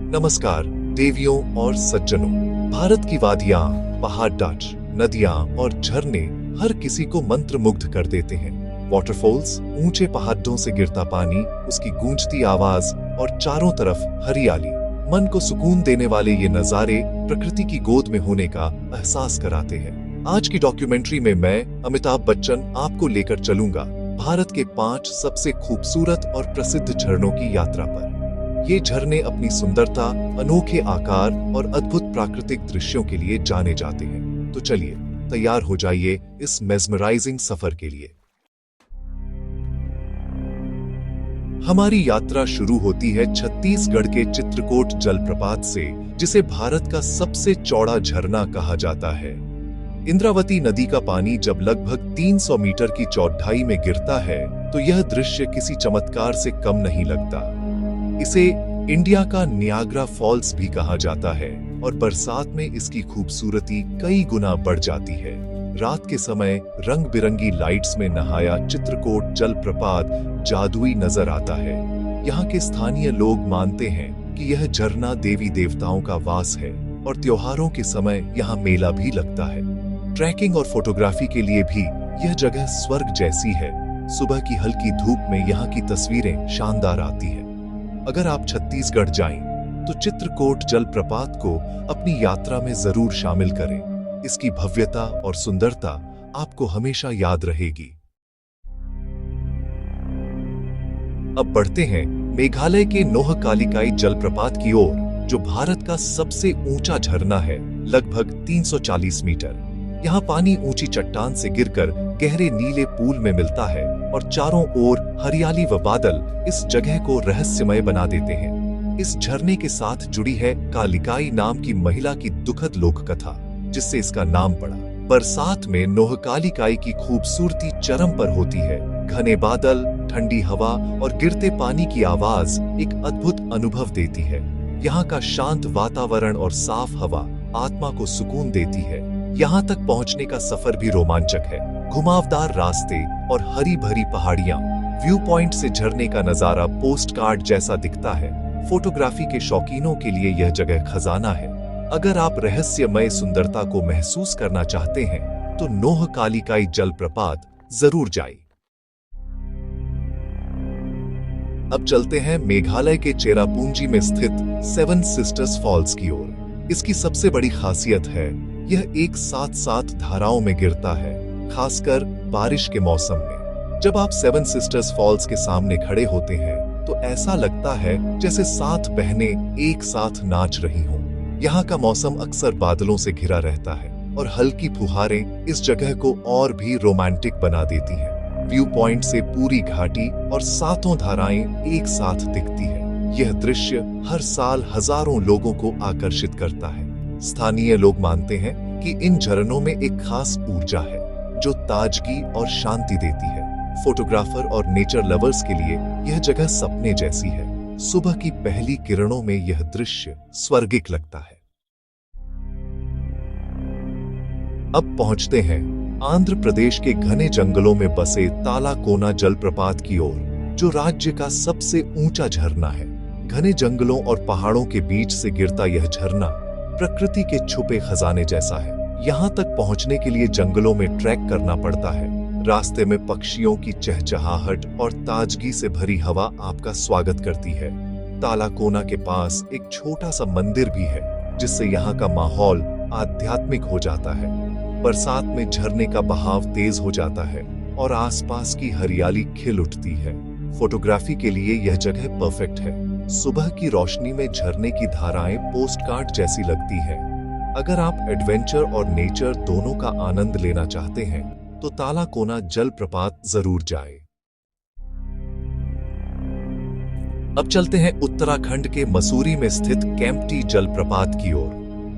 नमस्कार देवियों और सज्जनों। भारत की वादियां, पहाड़, डच, नदियां और झरने हर किसी को मंत्रमुग्ध कर देते हैं। वाटरफॉल्स, ऊंचे पहाड़ों से गिरता पानी, उसकी गूंजती आवाज और चारों तरफ हरियाली, मन को सुकून देने वाले ये नजारे प्रकृति की गोद में होने का एहसास कराते हैं। आज की डॉक्यूमेंट्री में मैं अमिताभ बच्चन आपको लेकर चलूंगा भारत के 5 सबसे खूबसूरत और प्रसिद्ध झरनों की यात्रा पर। ये झरने अपनी सुंदरता, अनोखे आकार और अद्भुत प्राकृतिक दृश्यों के लिए जाने जाते हैं। तो चलिए तैयार हो जाइए इस मेस्मराइजिंग सफर के लिए। हमारी यात्रा शुरू होती है छत्तीसगढ़ के चित्रकोट जलप्रपात से, जिसे भारत का सबसे चौड़ा झरना कहा जाता है। इंद्रावती नदी का पानी जब लगभग 300 मीटर की चौड़ाई में गिरता है तो यह दृश्य किसी चमत्कार से कम नहीं लगता। इसे इंडिया का नियाग्रा फॉल्स भी कहा जाता है और बरसात में इसकी खूबसूरती कई गुना बढ़ जाती है। रात के समय रंग बिरंगी लाइट्स में नहाया चित्रकोट जलप्रपात जादुई नजर आता है। यहाँ के स्थानीय लोग मानते हैं कि यह झरना देवी देवताओं का वास है और त्योहारों के समय यहाँ मेला भी लगता है। ट्रैकिंग और फोटोग्राफी के लिए भी यह जगह स्वर्ग जैसी है। सुबह की हल्की धूप में यहाँ की तस्वीरें शानदार आती हैं। अगर आप छत्तीसगढ़ जाएं, तो चित्रकोट जलप्रपात को अपनी यात्रा में जरूर शामिल करें। इसकी भव्यता और सुंदरता आपको हमेशा याद रहेगी। अब बढ़ते हैं मेघालय के नोहकालिकाई जलप्रपात की ओर, जो भारत का सबसे ऊंचा झरना है, लगभग 340 मीटर। यहाँ पानी ऊंची चट्टान से गिरकर गहरे नीले पूल में मिलता है और चारों ओर हरियाली व बादल इस जगह को रहस्यमय बना देते हैं। इस झरने के साथ जुड़ी है कालिकाई नाम की महिला की दुखद लोक कथा, जिससे इसका नाम पड़ा। बरसात में नोहकालिकाई की खूबसूरती चरम पर होती है। घने बादल, ठंडी हवा और गिरते पानी की आवाज एक अद्भुत अनुभव देती है। यहाँ का शांत वातावरण और साफ हवा आत्मा को सुकून देती है। यहाँ तक पहुँचने का सफर भी रोमांचक है। घुमावदार रास्ते और हरी भरी पहाड़ियाँ, व्यू पॉइंट से झरने का नजारा पोस्ट कार्ड जैसा दिखता है। फोटोग्राफी के शौकीनों के लिए यह जगह खजाना है। अगर आप रहस्यमय सुंदरता को महसूस करना चाहते हैं तो नोहकालिकाई जलप्रपात जरूर जाएं। अब चलते हैं मेघालय के चेरापूंजी में स्थित 7 सिस्टर्स फॉल्स की ओर। इसकी सबसे बड़ी खासियत है यह एक साथ साथ धाराओं में गिरता है, खासकर बारिश के मौसम में। जब आप 7 सिस्टर्स फॉल्स के सामने खड़े होते हैं तो ऐसा लगता है जैसे 7 बहनें एक साथ नाच रही हों। यहाँ का मौसम अक्सर बादलों से घिरा रहता है और हल्की फुहारें इस जगह को और भी रोमांटिक बना देती हैं। व्यू पॉइंट से पूरी घाटी और 7 धाराएं एक साथ दिखती है। यह दृश्य हर साल हजारों लोगों को आकर्षित करता है। स्थानीय लोग मानते हैं कि इन झरनों में एक खास ऊर्जा है जो ताजगी और शांति देती है। फोटोग्राफर और नेचर लवर्स के लिए यह जगह सपने जैसी है। सुबह की पहली किरणों में यह दृश्य स्वर्गिक लगता है। अब पहुंचते हैं आंध्र प्रदेश के घने जंगलों में बसे तालाकोना जलप्रपात की ओर, जो राज्य का सबसे ऊंचा झरना है। घने जंगलों और पहाड़ों के बीच से गिरता यह झरना प्रकृति के छुपे खजाने जैसा है। यहाँ तक पहुँचने के लिए जंगलों में ट्रैक करना पड़ता है। रास्ते में पक्षियों की चहचहाहट और ताजगी से भरी हवा आपका स्वागत करती है। तालाकोना के पास एक छोटा सा मंदिर भी है, जिससे यहाँ का माहौल आध्यात्मिक हो जाता है। बरसात में झरने का बहाव तेज हो जाता है और आसपास की हरियाली खिल उठती है। फोटोग्राफी के लिए यह जगह परफेक्ट है। सुबह की रोशनी में झरने की धाराएं पोस्टकार्ड जैसी लगती है। अगर आप एडवेंचर और नेचर दोनों का आनंद लेना चाहते हैं तो तालाकोना जलप्रपात जरूर जाएं। अब चलते हैं उत्तराखंड के मसूरी में स्थित केम्प्टी जलप्रपात की ओर।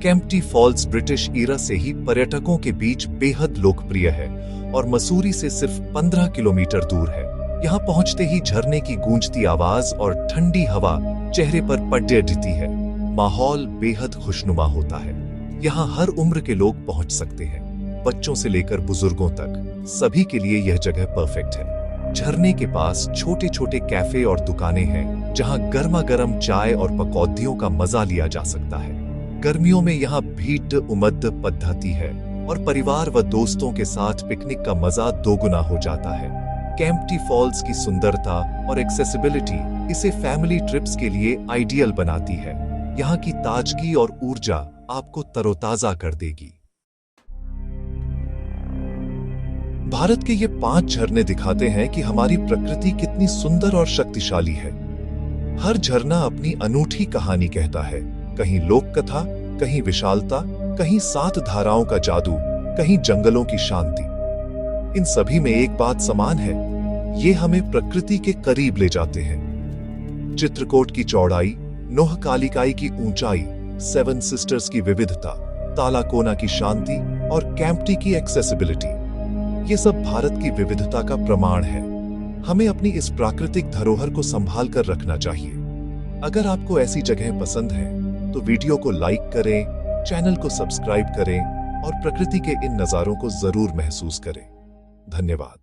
केम्प्टी फॉल्स ब्रिटिश ईरा से ही पर्यटकों के बीच बेहद लोकप्रिय है और मसूरी से सिर्फ 15 किलोमीटर दूर है। यहाँ पहुंचते ही झरने की गूंजती आवाज और ठंडी हवा चेहरे पर पड़े देती है। माहौल बेहद खुशनुमा होता है। यहाँ हर उम्र के लोग पहुंच सकते हैं, बच्चों से लेकर बुजुर्गों तक, सभी के लिए यह जगह परफेक्ट है। झरने के पास छोटे छोटे कैफे और दुकानें हैं जहां गर्मा गर्म चाय और पकौड़ियों का मजा लिया जा सकता है। गर्मियों में यहाँ भीड़ उमद पद्धति है और परिवार व दोस्तों के साथ पिकनिक का मजा दोगुना हो जाता है। केम्प्टी फॉल्स की सुंदरता और एक्सेसिबिलिटी इसे फैमिली ट्रिप्स के लिए आइडियल बनाती है। यहाँ की ताजगी और ऊर्जा आपको तरोताजा कर देगी। भारत के ये 5 झरने दिखाते हैं कि हमारी प्रकृति कितनी सुंदर और शक्तिशाली है। हर झरना अपनी अनूठी कहानी कहता है, कहीं लोक कथा, कहीं विशालता, कहीं 7 धाराओं का जादू, कहीं जंगलों की शांति। इन सभी में एक बात समान है, ये हमें प्रकृति के करीब ले जाते हैं। चित्रकूट की चौड़ाई, नोहकालिकाई की ऊंचाई, 7 सिस्टर्स की विविधता, तालाकोना की शांति और केम्प्टी की एक्सेसिबिलिटी, ये सब भारत की विविधता का प्रमाण है। हमें अपनी इस प्राकृतिक धरोहर को संभाल कर रखना चाहिए। अगर आपको ऐसी जगह पसंद है तो वीडियो को लाइक करें, चैनल को सब्सक्राइब करें और प्रकृति के इन नज़ारों को जरूर महसूस करें। धन्यवाद।